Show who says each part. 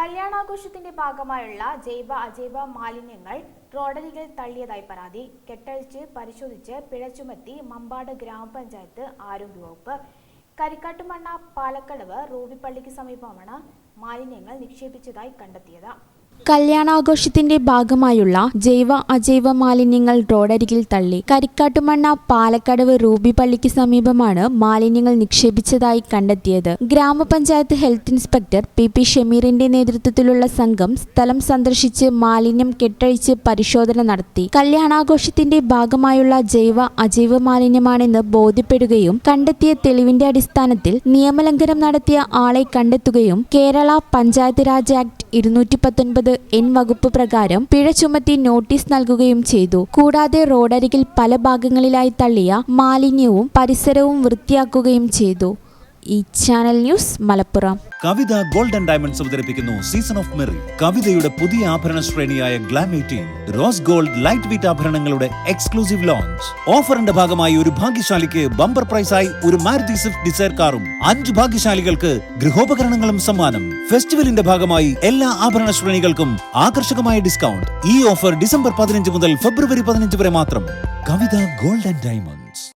Speaker 1: കല്യാണാഘോഷത്തിന്റെ ഭാഗമായുള്ള ജൈവ അജൈവ മാലിന്യങ്ങൾ റോഡരികിൽ തള്ളിയതായി പരാതി. കെട്ടഴിച്ച് പരിശോധിച്ച് പിഴ ചുമത്തി മമ്പാട് ഗ്രാമപഞ്ചായത്ത് ആരോഗ്യവകുപ്പ്. കരിക്കാട്ടുമണ്ണ പാലക്കടവ് റൂബിപ്പള്ളിക്ക് സമീപമാണ് മാലിന്യങ്ങൾ നിക്ഷേപിച്ചതായി കണ്ടെത്തിയത്.
Speaker 2: കല്യാണാഘോഷത്തിന്റെ ഭാഗമായുള്ള ജൈവ അജൈവ മാലിന്യങ്ങൾ റോഡരികിൽ തള്ളി. കരിക്കാട്ടുമണ്ണ പാലക്കടവ് റൂബി പള്ളിക്ക് സമീപമാണ് മാലിന്യങ്ങൾ നിക്ഷേപിച്ചതായി കണ്ടെത്തിയത്. ഗ്രാമപഞ്ചായത്ത് ഹെൽത്ത് ഇൻസ്പെക്ടർ പി ഷമീറിന്റെ നേതൃത്വത്തിലുള്ള സംഘം സ്ഥലം സന്ദർശിച്ച് മാലിന്യം കെട്ടഴിച്ച് പരിശോധന നടത്തി. കല്യാണാഘോഷത്തിന്റെ ഭാഗമായുള്ള ജൈവ അജൈവ മാലിന്യമാണെന്ന് ബോധ്യപ്പെടുകയും കണ്ടെത്തിയ തെളിവിന്റെ അടിസ്ഥാനത്തിൽ നിയമലംഘനം നടത്തിയ ആളെ കണ്ടെത്തുകയും കേരള പഞ്ചായത്ത് രാജ് ആക്ട് 219 വകുപ്പ് പ്രകാരം പിഴ ചുമത്തി നോട്ടീസ് നൽകുകയും ചെയ്തു. കൂടാതെ റോഡരികിൽ പല ഭാഗങ്ങളിലായി തള്ളിയ മാലിന്യവും പരിസരവും വൃത്തിയാക്കുകയും ചെയ്തു. ഈ channel news Malappuram.
Speaker 3: Kavitha golden diamonds അവതരിപ്പിക്കുന്നു സീസൺ ഓഫ് മെറി. കവിതയുടെ പുതിയ ആഭരണ ശ്രേണിയായ glam 18 rose gold light weight ആഭരണങ്ങളുടെ എക്സ്ക്ലൂസീവ് ലോഞ്ച്. ഓഫറിന്റെ ഭാഗമായി ഒരു ഭാഗ്യശാലിക്ക് ബമ്പർ പ്രൈസായി ഒരു മാരുതി സ്വിഫ്റ്റ് ഡിസയർ കാറും 5 ഭാഗ്യശാലികൾക്ക് ഗൃഹോപകരണങ്ങളും സമ്മാനം. ഫെസ്റ്റിവലിന്റെ ഭാഗമായി എല്ലാ ആഭരണ ശ്രേണികൾക്കും ആകർഷകമായ ഡിസ്കൗണ്ട്. ഈ ഓഫർ ഡിസംബർ 15 മുതൽ ഫെബ്രുവരി 15 വരെ മാത്രം. കവിത ഗോൾഡ് ആൻഡ് ഡയമണ്ട്സ്.